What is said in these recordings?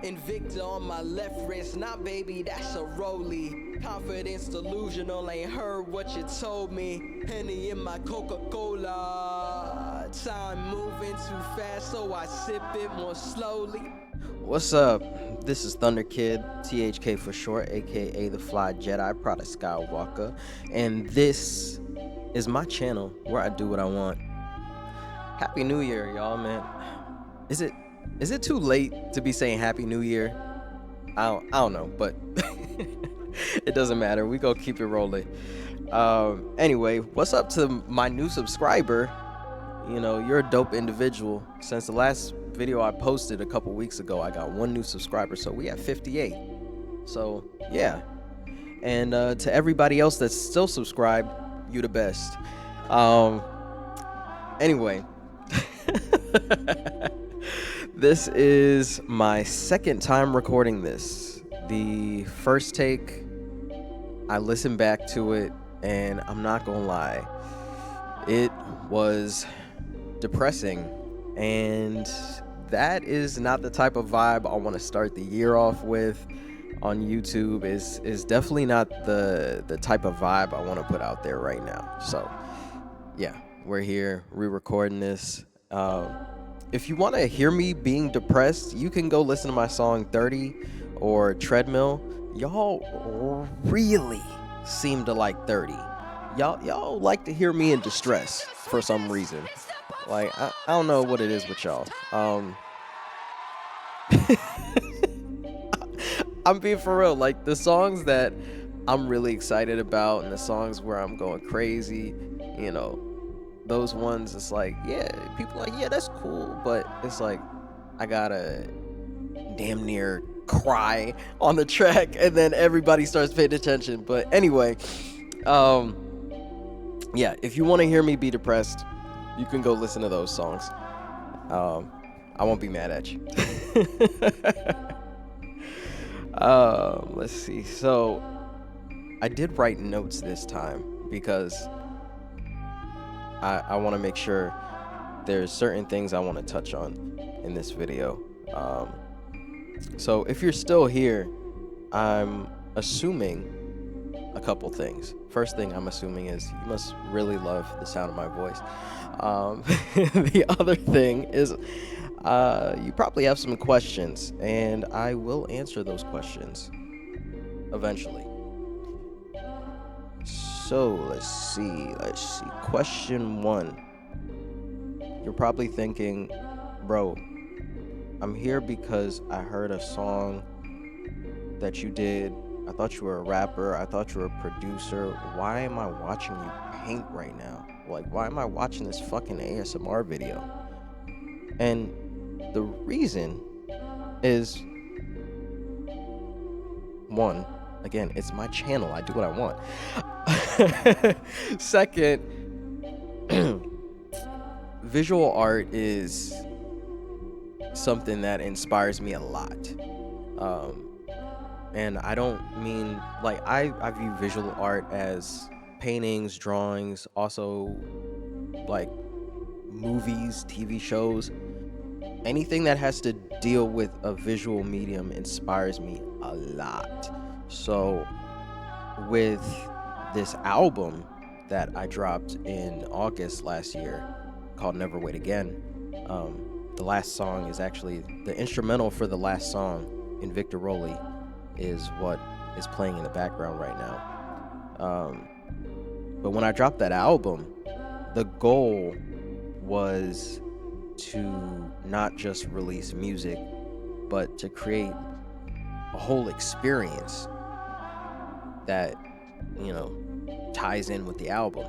Invicta on my left wrist, nah baby, that's a rollie. Confidence delusional, ain't heard what you told me. Henny in my Coca-Cola. Time moving too fast, so I sip it more slowly. What's up? This is Thunderkidd, THK for short, aka the Fly Jedi, Prada Skywalker, and this is my channel where I do what I want. Happy New Year, y'all, man. Is it too late to be saying Happy New Year? I don't know, but it doesn't matter. We gonna keep it rolling. Anyway, what's up to my new subscriber? You know, you're a dope individual. Since the last video I posted a couple weeks ago, I got one new subscriber, so we have 58. So yeah, and to everybody else that's still subscribed, you the best. Anyway. This is my second time recording this. The first take, I listened back to it, and I'm not gonna lie, it was depressing, and that is not the type of vibe I want to start the year off with on YouTube. Is definitely not the type of vibe I want to put out there right now. So yeah, we're here re-recording this. If you want to hear me being depressed, you can go listen to my song 30 or Treadmill. Y'all really seem to like 30. Y'all like to hear me in distress for some reason. Like, I don't know what it is with y'all. I'm being for real. Like, the songs that I'm really excited about and the songs where I'm going crazy, you know, those ones, it's like, yeah, people are like, yeah, that's cool, but it's like, I gotta damn near cry on the track, and then everybody starts paying attention. But anyway, yeah, if you want to hear me be depressed, you can go listen to those songs. I won't be mad at you. Let's see. So I did write notes this time because I want to make sure there's certain things I want to touch on in this video. So if you're still here, I'm assuming a couple things. First thing I'm assuming is you must really love the sound of my voice. The other thing is you probably have some questions, and I will answer those questions eventually. So let's see. Question 1. You're probably thinking, bro, I'm here because I heard a song that you did. I thought you were a rapper. I thought you were a producer. Why am I watching you paint right now? Like, why am I watching this fucking ASMR video? And the reason is, one, again, it's my channel. I do what I want. Second, visual art is something that inspires me a lot. And I don't mean, like, I view visual art as paintings, drawings, also like movies, TV shows. Anything that has to deal with a visual medium inspires me a lot. So with this album that I dropped in August last year called Never Wait Again, the last song is actually the instrumental for the last song, Invictarollie, is what is playing in the background right now. But when I dropped that album, the goal was to not just release music, but to create a whole experience that, you know, ties in with the album.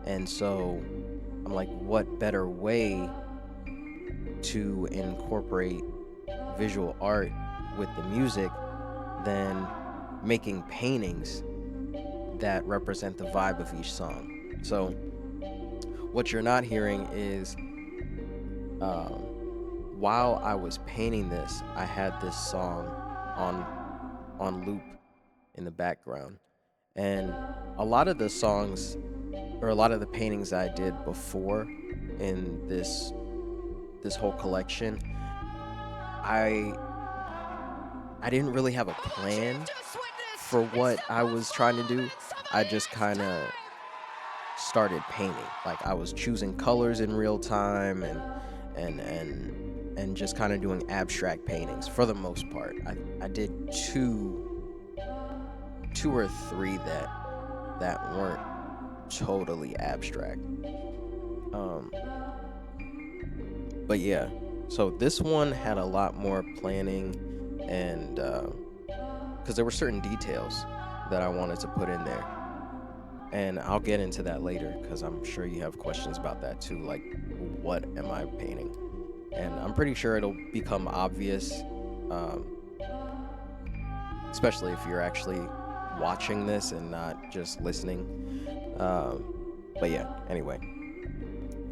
And so I'm like, what better way to incorporate visual art with the music than making paintings that represent the vibe of each song. So what you're not hearing is while I was painting this, I had this song on loop in the background. And a lot of the songs, or a lot of the paintings I did before in this whole collection, I I didn't really have a plan for what I was trying to do. I just kind of started painting. Like I was choosing colors in real time and and and just kind of doing abstract paintings for the most part. I did two or three that weren't totally abstract. Um but yeah. So this one had a lot more planning and cuz there were certain details that I wanted to put in there. And I'll get into that later cuz I'm sure you have questions about that too, like what am I painting? And I'm pretty sure it'll become obvious, um, especially if you're actually watching this and not just listening. Um, but yeah, anyway,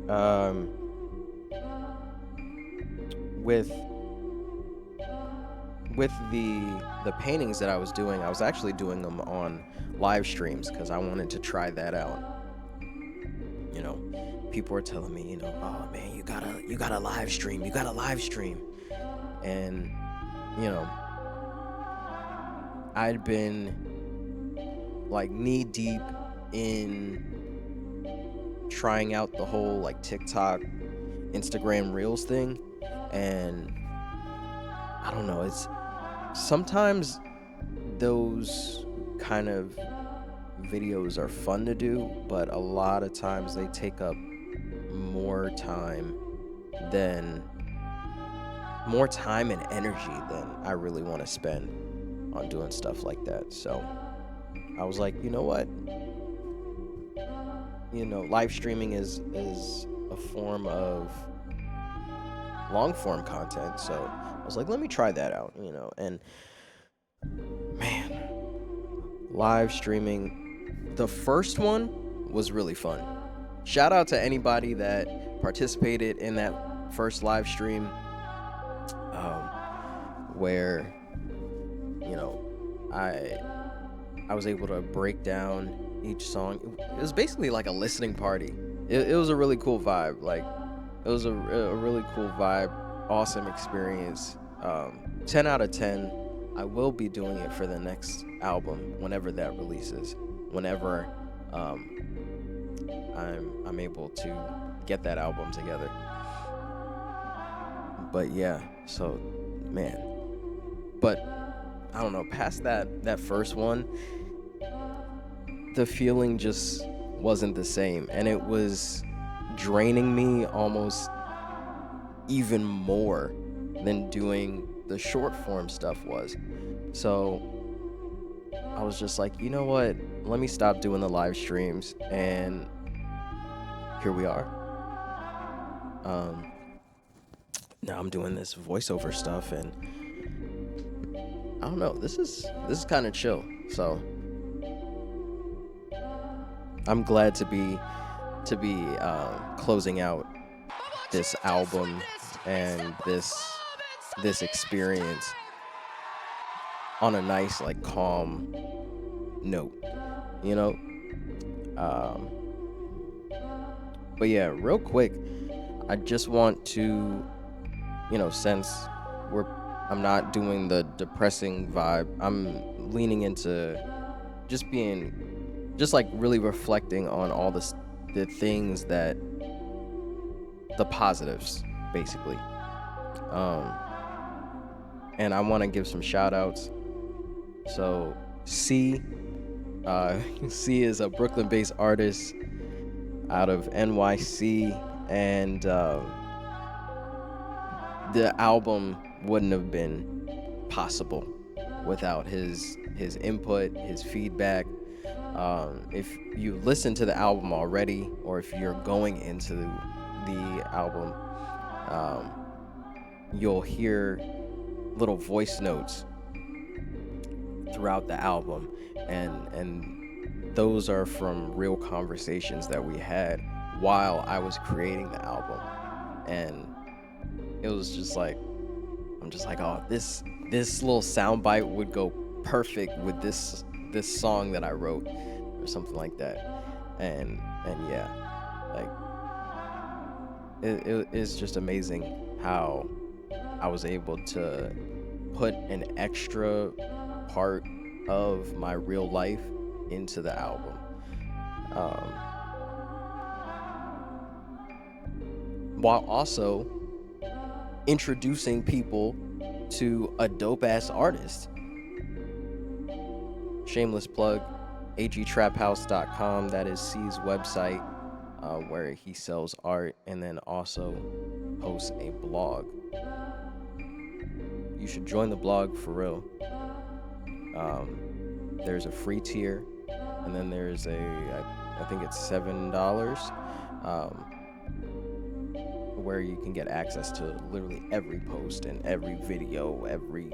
um, with with the paintings that I was doing, I was actually doing them on live streams because I wanted to try that out. You know, people were telling me, oh man, you gotta live stream, you gotta live stream, and you know, I'd been like knee deep in trying out the whole like TikTok, Instagram Reels thing, and I don't know, it's sometimes those kind of videos are fun to do, but a lot of times they take up more time than more time and energy than I really want to spend on doing stuff like that. So I was like, you know what? Live streaming is a form of long form content. So I was like, let me try that out, and man, live streaming, the first one was really fun. Shout out to anybody that participated in that first live stream, where I was able to break down each song. It was basically like a listening party. It was a really cool vibe. Like it was a really cool vibe. Awesome experience. 10 out of 10. I will be doing it for the next album whenever that releases. Whenever I'm able to get that album together. But yeah, so man. But I don't know, past that first one, the feeling just wasn't the same, and it was draining me almost even more than doing the short form stuff was. So I was just like, you know what? Let me stop doing the live streams, and here we are. Now I'm doing this voiceover stuff, and I don't know. This is kind of chill. So I'm glad to be closing out this album and this experience on a nice, like, calm note, you know. But yeah, real quick, I just want to, since I'm not doing the depressing vibe, I'm leaning into just like really reflecting on all the things that the positives, basically. And I want to give some shout outs. So C C is a Brooklyn-based artist out of NYC, and the album wouldn't have been possible without his input, his feedback. If you listen to the album already, or if you're going into the album, you'll hear little voice notes throughout the album, and those are from real conversations that we had while I was creating the album. And it was just like, I'm just like, oh, this little soundbite would go perfect with this song that I wrote, or something like that. And yeah, like it is just amazing how I was able to put an extra part of my real life into the album. Um, while also introducing people to a dope-ass artist. Shameless plug, agtraphouse.com. That is C's website, where he sells art and then also hosts a blog. You should join the blog for real. There's a free tier, and then there's I think it's $7, where you can get access to literally every post and every video, every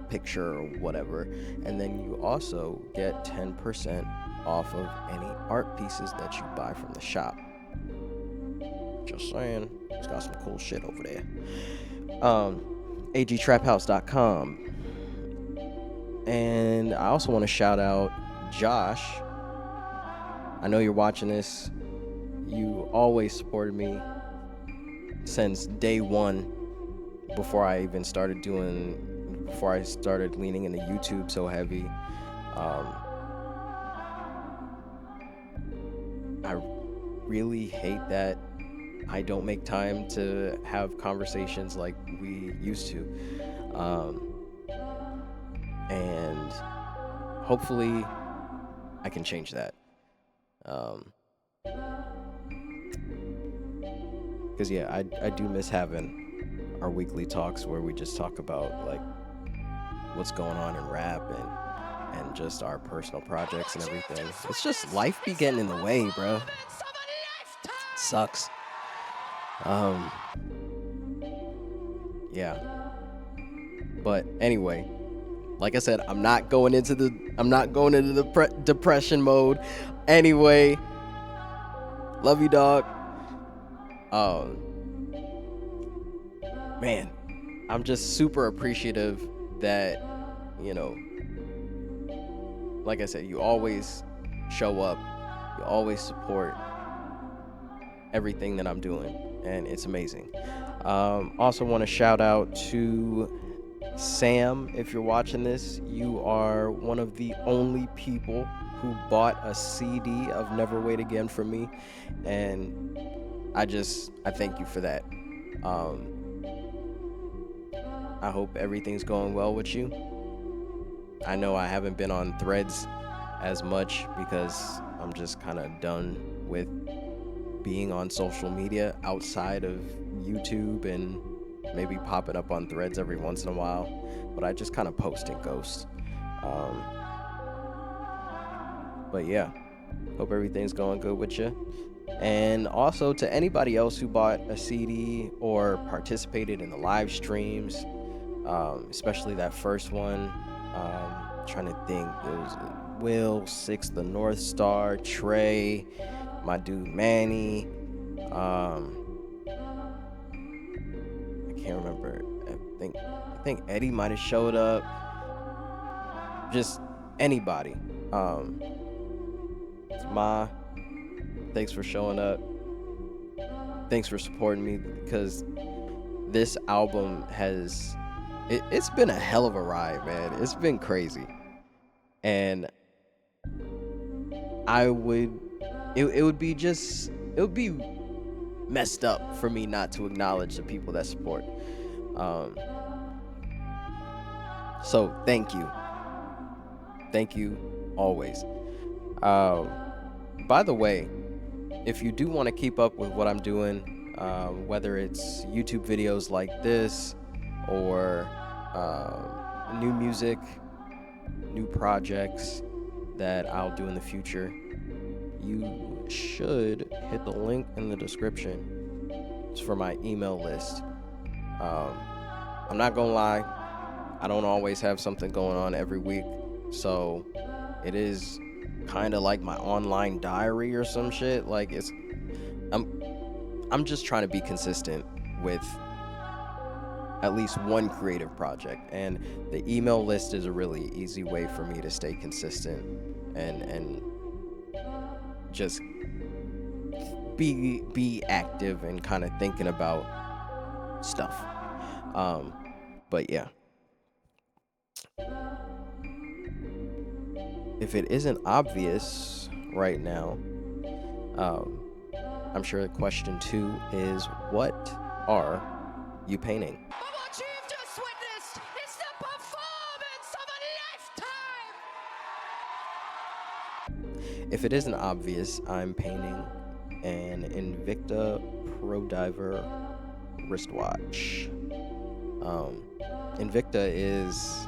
picture or whatever. And then you also get 10% off of any art pieces that you buy from the shop. Just saying, he's got some cool shit over there. agtraphouse.com. And I also want to shout out Josh. I know you're watching this. You always supported me since day one, before I started leaning into YouTube so heavy. I really hate that I don't make time to have conversations like we used to. And hopefully I can change that. Because yeah, I do miss having our weekly talks where we just talk about like what's going on in rap and just our personal projects and everything. It's just life be getting in the way, bro. Sucks. Yeah. But anyway, like I said, I'm not going into the depression mode. Anyway, love you, dog. Man, I'm just super appreciative that, you know, like I said, you always show up, you always support everything that I'm doing, and it's amazing. Also want to shout out to Sam. If you're watching this, you are one of the only people who bought a CD of Never Wait Again from me, and I thank you for that. I hope everything's going well with you. I know I haven't been on Threads as much because I'm just kind of done with being on social media outside of YouTube and maybe popping up on Threads every once in a while, but I just kind of post and ghost. But yeah, hope everything's going good with you. And also to anybody else who bought a CD or participated in the live streams, especially that first one. Trying to think, it was Will, Six the North Star, Trey, my dude Manny. I can't remember. I think Eddie might have showed up. Just anybody. Ma, thanks for showing up. Thanks for supporting me, because this album it's been a hell of a ride, man. It's been crazy. And it would be messed up for me not to acknowledge the people that support. So thank you. Thank you always. By the way, if you do want to keep up with what I'm doing, whether it's YouTube videos like this or new music, new projects that I'll do in the future, you should hit the link in the description. It's for my email list. I'm not gonna lie, I don't always have something going on every week, so it is kind of like my online diary or some shit. Like I'm just trying to be consistent with at least one creative project, and the email list is a really easy way for me to stay consistent and just be active and kind of thinking about stuff. But yeah, if it isn't obvious right now, um, I'm sure question 2 is, what are you painting? But what you've just witnessed is the performance of a lifetime! If it isn't obvious, I'm painting an Invicta Pro Diver wristwatch. Invicta is,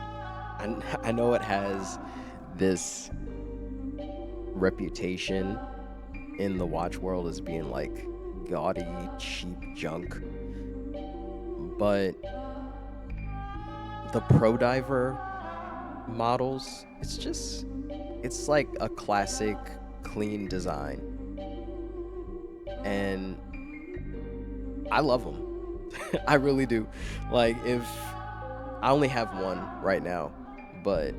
I know it has this reputation in the watch world as being like gaudy, cheap junk, but the Pro Diver models, it's like a classic, clean design, and I love them. I really do. Like, if I only have one right now, but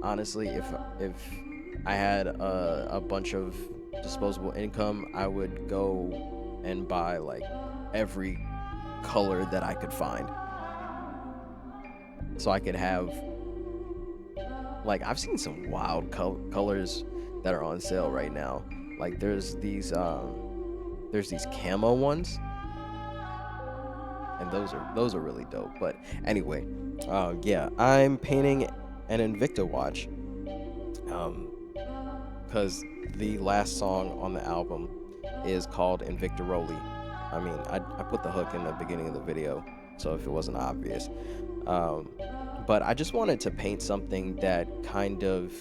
honestly, if I had a bunch of disposable income, I would go and buy like every color that I could find, so I could have, like, I've seen some wild colors that are on sale right now. Like, there's these camo ones, and those are really dope. But anyway, yeah, I'm painting an Invicta watch, because the last song on the album is called Invictarollie. I mean, I put the hook in the beginning of the video, so if it wasn't obvious. But I just wanted to paint something that kind of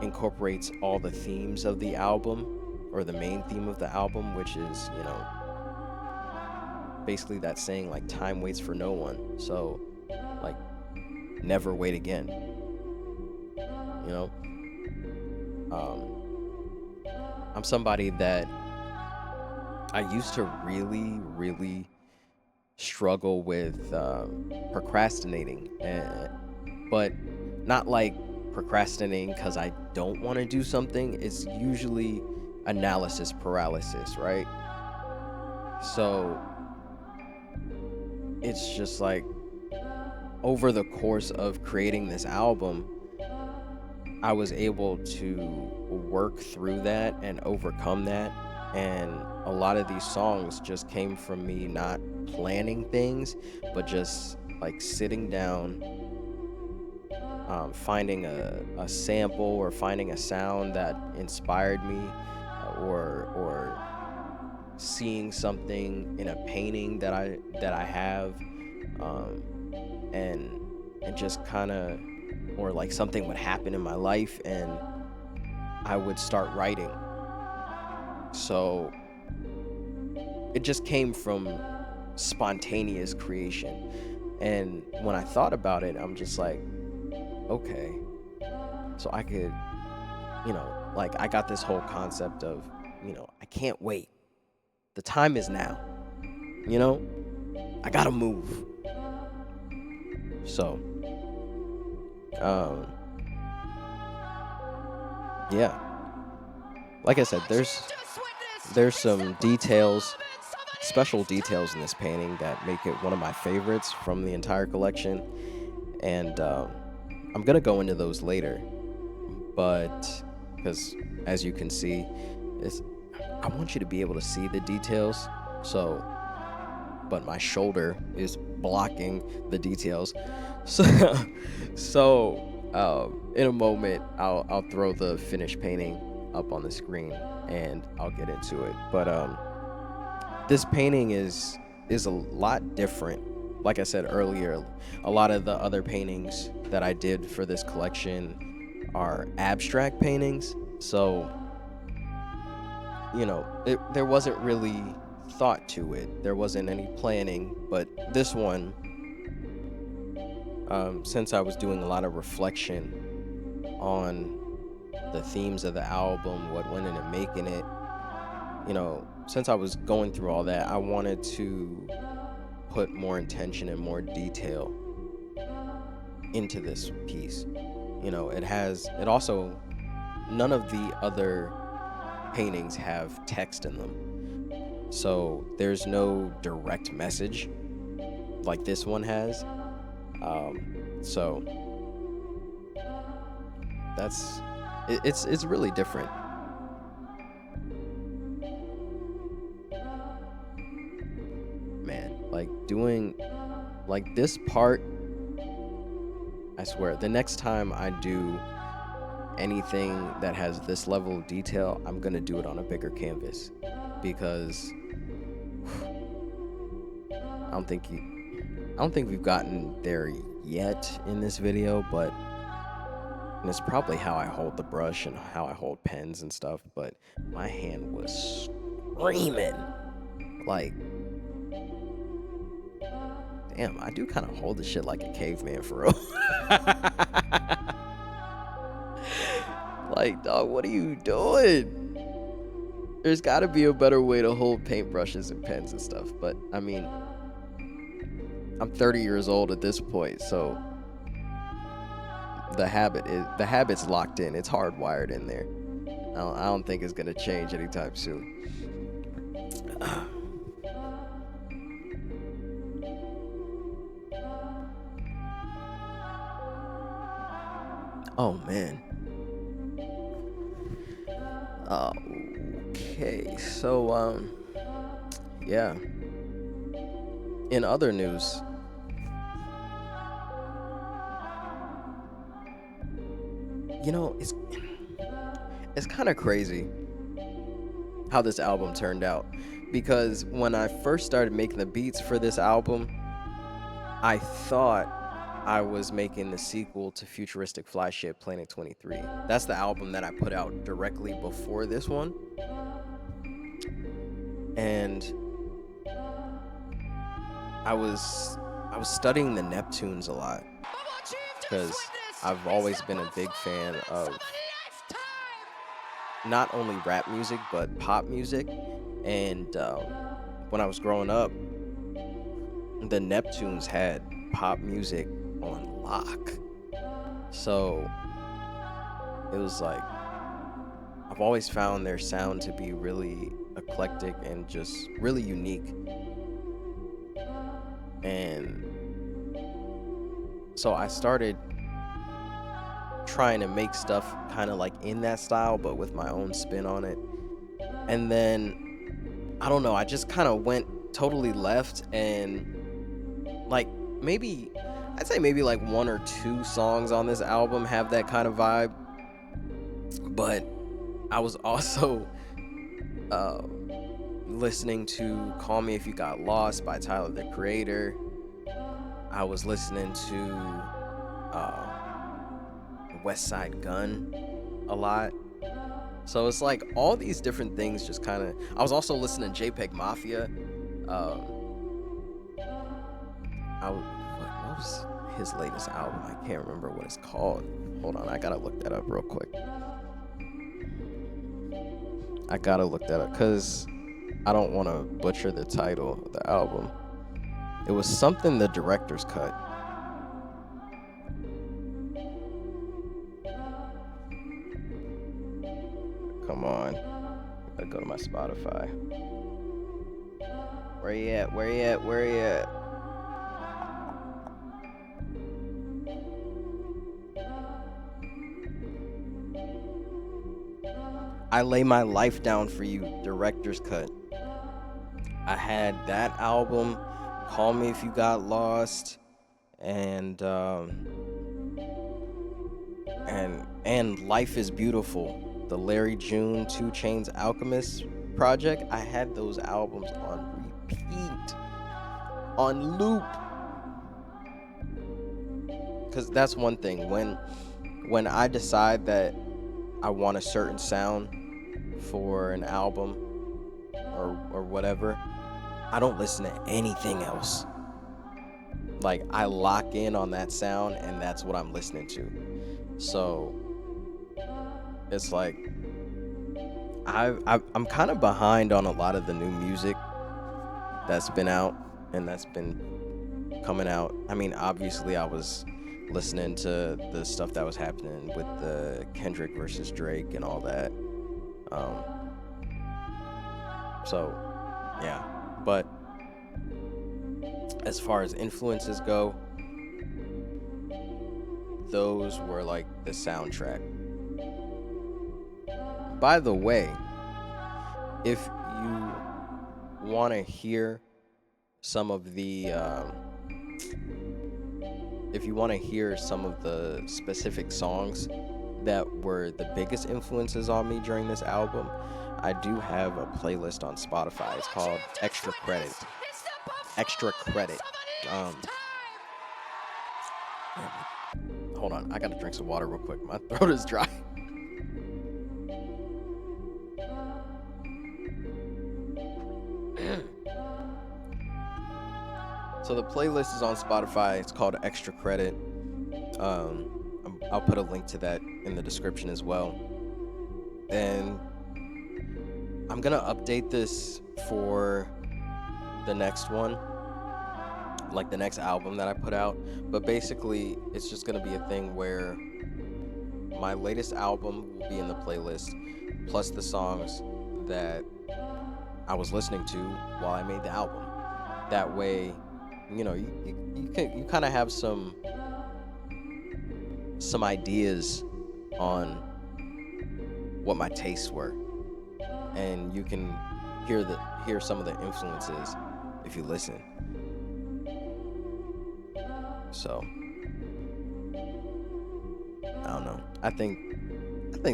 incorporates all the themes of the album, or the main theme of the album, which is, basically that saying, like, time waits for no one. So, like, never wait again. I'm somebody that I used to really, really struggle with procrastinating, but not like procrastinating because I don't want to do something. It's usually analysis paralysis, right? So it's just like, over the course of creating this album, I was able to work through that and overcome that. And a lot of these songs just came from me not planning things, but just like sitting down, finding a sample or finding a sound that inspired me, or seeing something in a painting that I have, and just kind of, or like something would happen in my life and I would start writing. So it just came from spontaneous creation. And when I thought about it, I'm just like, okay, so I could, like, I got this whole concept of, I can't wait. The time is now. I gotta move. So, yeah. Like I said, there's some details, special details in this painting that make it one of my favorites from the entire collection, and I'm gonna go into those later. But because, as you can see, I want you to be able to see the details. So, but my shoulder is blocking the details. So in a moment, I'll throw the finished painting up on the screen and I'll get into it. But this painting is a lot different. Like I said earlier, a lot of the other paintings that I did for this collection are abstract paintings. So, there wasn't really thought to it. There wasn't any planning. But this one, since I was doing a lot of reflection on the themes of the album, what went into making it, since I was going through all that, I wanted to put more intention and more detail into this piece. It also, none of the other paintings have text in them. So there's no direct message like this one has. So that's it's really different. Man, like doing like this part, I swear, the next time I do anything that has this level of detail, I'm gonna do it on a bigger canvas because I don't think you, I don't think we've gotten there yet in this video, but and it's probably how I hold the brush and how I hold pens and stuff, but my hand was screaming. Like, damn, I do kind of hold the shit like a caveman for real. Like, dog, what are you doing? There's got to be a better way to hold paintbrushes and pens and stuff. But I mean, I'm 30 years old at this point, so the habit's locked in. It's hardwired in there. I don't think it's gonna change anytime soon. Oh man. Okay, so yeah. In other news, you know, it's kind of crazy how this album turned out, because when I first started making the beats for this album, I thought I was making the sequel to Futuristic Flyship Planet 23. That's the album that I put out directly before this one. And I was studying the Neptunes a lot because I've always been a big fan of not only rap music but pop music. And when I was growing up, the Neptunes had pop music on lock. So it was like, I've always found their sound to be really eclectic and just really unique. And so I started trying to make stuff kind of like in that style, but with my own spin on it. And then, I don't know, I just kind of went totally left, and like I'd say maybe like one or two songs on this album have that kind of vibe. But I was also listening to Call Me If You Got Lost by Tyler the Creator. I was listening to West Side Gun a lot. So it's like all these different things just kind of. I was also listening to JPEG Mafia. What was his latest album? I can't remember what it's called. Hold on, I gotta look that up real quick. I gotta look that up because I don't want to butcher the title of the album. It was something the director's cut. Come on. I gotta go to my Spotify. Where you at? Where you at? Where you at? I Lay My Life Down For You, director's cut. I had that album, Call Me If You Got Lost, and Life Is Beautiful, the Larry June 2 Chainz Alchemist project. I had those albums on repeat, on loop. Cause that's one thing, when I decide that I want a certain sound for an album or whatever, I don't listen to anything else. Like, I lock in on that sound and that's what I'm listening to. So it's like I'm kind of behind on a lot of the new music that's been out and that's been coming out. I mean, obviously I was listening to the stuff that was happening with the Kendrick versus Drake and all that. So yeah, but as far as influences go, those were like the soundtrack By the way, if you want to hear some of the if you want to hear some of the specific songs that were the biggest influences on me during this album, I do have a playlist on Spotify. It's called Extra Credit. Extra Credit. Hold on, I gotta drink some water real quick. My throat is dry. So the playlist is on Spotify. It's called Extra Credit. I'll put a link to that in the description as well. And I'm gonna update this for the next one, like the next album that I put out. But basically, it's just gonna be a thing where my latest album will be in the playlist, plus the songs that I was listening to while I made the album. That way, you know, you kind of have some ideas on what my tastes were, and you can hear some of the influences if you listen. So I don't know. I think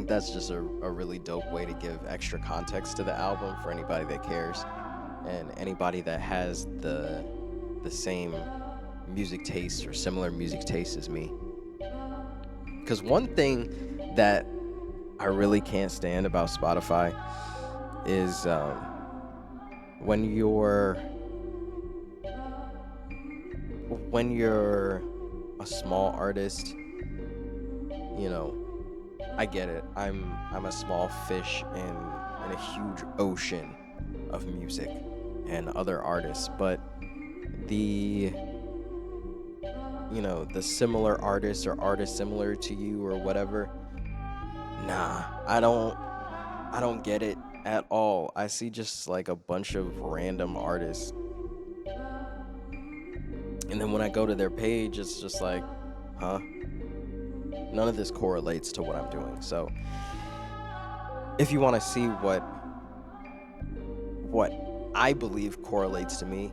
that's just a really dope way to give extra context to the album for anybody that cares, and anybody that has the same music taste or similar music taste as me. Because one thing that I really can't stand about Spotify is when you're a small artist, you know, I get it. I'm a small fish in a huge ocean of music and other artists, but the similar artists or artists similar to you or whatever, nah, I don't get it at all. I see just like a bunch of random artists, and then when I go to their page, it's just like, huh? None of this correlates to what I'm doing. So if you want to see what I believe correlates to me,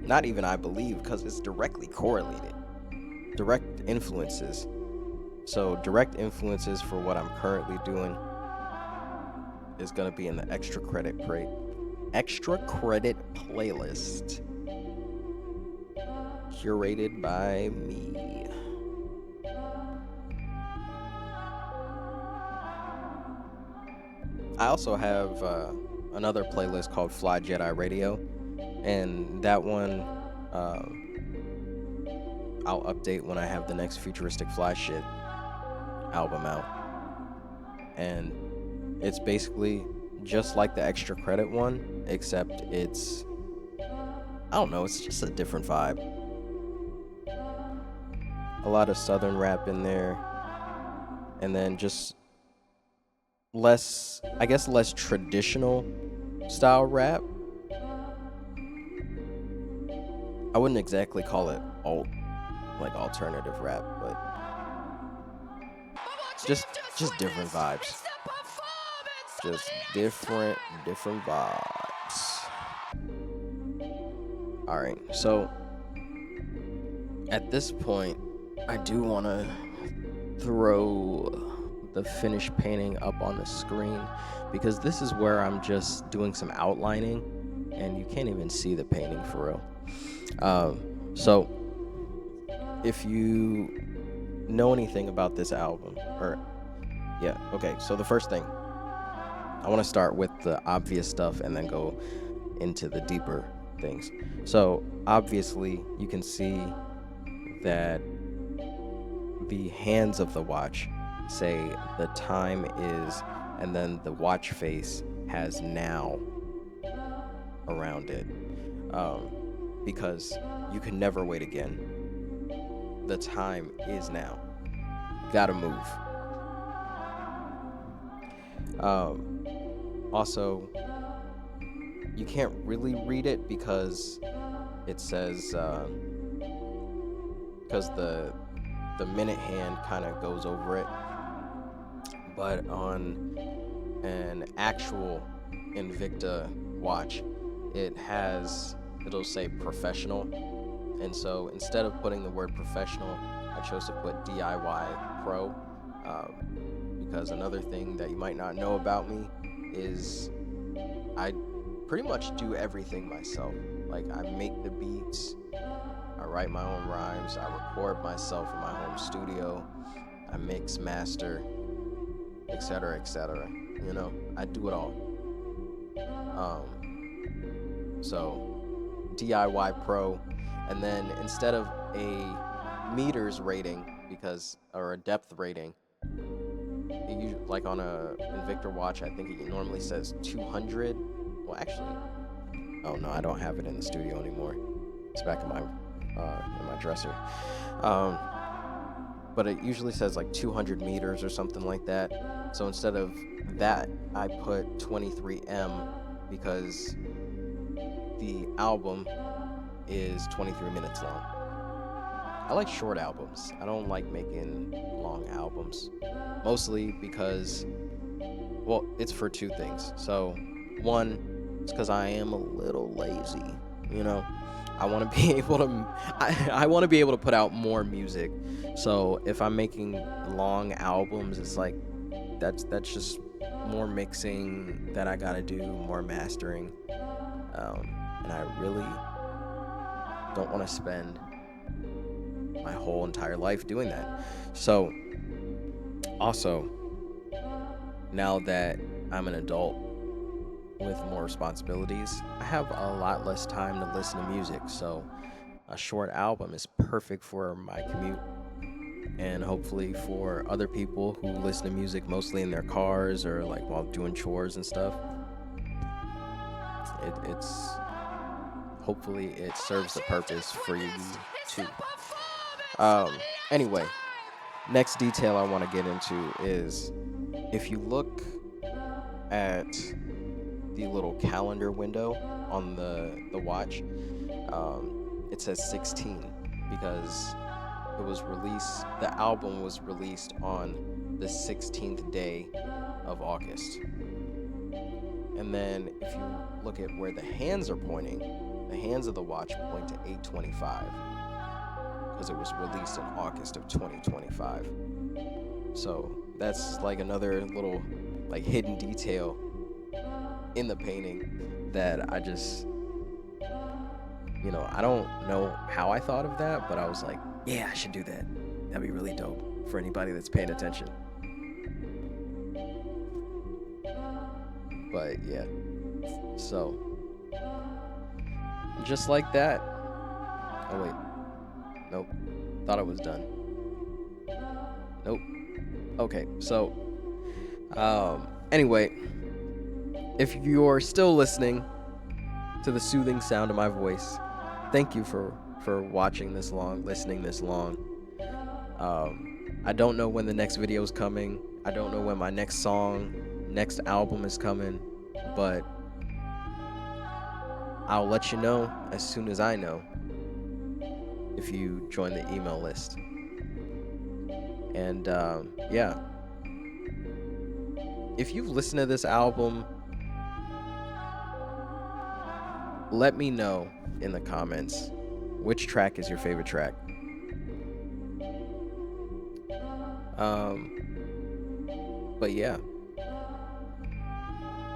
not even I believe, because it's directly correlated. Direct influences. So direct influences for what I'm currently doing is going to be in the extra credit playlist, curated by me. I also have another playlist called Fly Jedi Radio, and that one I'll update when I have the next Futuristic Fly Shit album out. And it's basically just like the extra credit one, except it's, I don't know, it's just a different vibe. A lot of southern rap in there, and then just less traditional style rap. I wouldn't exactly call it alternative rap, but just different vibes. Just different vibes. All right, so at this point, I do want to throw the finished painting up on the screen, because this is where I'm just doing some outlining and you can't even see the painting for real. So if you know anything about this album, so the first thing, I want to start with the obvious stuff and then go into the deeper things. So obviously you can see that the hands of the watch say the time is, and then the watch face has now around it, because you can never wait again. The time is now. Gotta move. Also, you can't really read it because it says, because the minute hand kind of goes over it. But on an actual Invicta watch, it'll say professional. And so instead of putting the word professional, I chose to put DIY Pro. Because another thing that you might not know about me is I pretty much do everything myself. Like, I make the beats, I write my own rhymes, I record myself in my home studio, I mix, master, etc., etc. You know, I do it all. So DIY Pro, and then instead of a meters rating, or a depth rating, like on a Invictor watch, I think it normally says 200. Well, actually, oh no, I don't have it in the studio anymore. It's back in my dresser. But it usually says like 200 meters or something like that. So instead of that, I put 23M because the album is 23 minutes long. I like short albums. I don't like making long albums. Mostly because, well, it's for two things. So, one, it's because I am a little lazy, you know? I want to be able to I want to be able to put out more music. So if I'm making long albums, it's like that's just more mixing that I gotta do, more mastering, and I really don't want to spend my whole entire life doing that. So also, now that I'm an adult with more responsibilities, I have a lot less time to listen to music. So a short album is perfect for my commute, and hopefully for other people who listen to music mostly in their cars or like while doing chores and stuff. It's hopefully it serves the purpose for you too. Anyway, next detail I want to get into is if you look at the little calendar window on the watch, it says 16 because the album was released on the 16th day of August. And then if you look at where the hands are pointing, the hands of the watch point to 8:25 because it was released in August of 2025. So that's like another little like hidden detail in the painting that I just, I don't know how I thought of that, but I was like, yeah, I should do that. That'd be really dope for anybody that's paying attention. But yeah, so just like that. Oh wait, nope, thought I was done. Nope. Okay, so anyway, if you're still listening to the soothing sound of my voice, thank you for watching this long, listening this long. I don't know when the next video is coming. I don't know when my next album is coming, but I'll let you know as soon as I know if you join the email list. And yeah, if you've listened to this album, let me know in the comments which track is your favorite track. But yeah,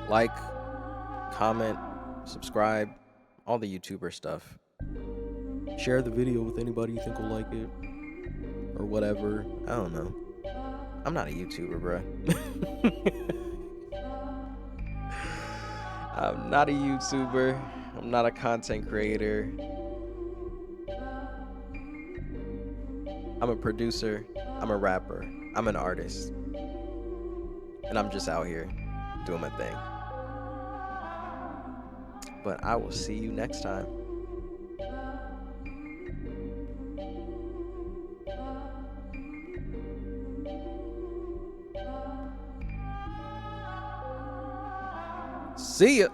like, comment, subscribe, all the YouTuber stuff. Share the video with anybody you think will like it, or whatever. I don't know. I'm not a YouTuber, bro. I'm not a YouTuber. I'm not a content creator. I'm a producer. I'm a rapper. I'm an artist. And I'm just out here doing my thing. But I will see you next time. See ya.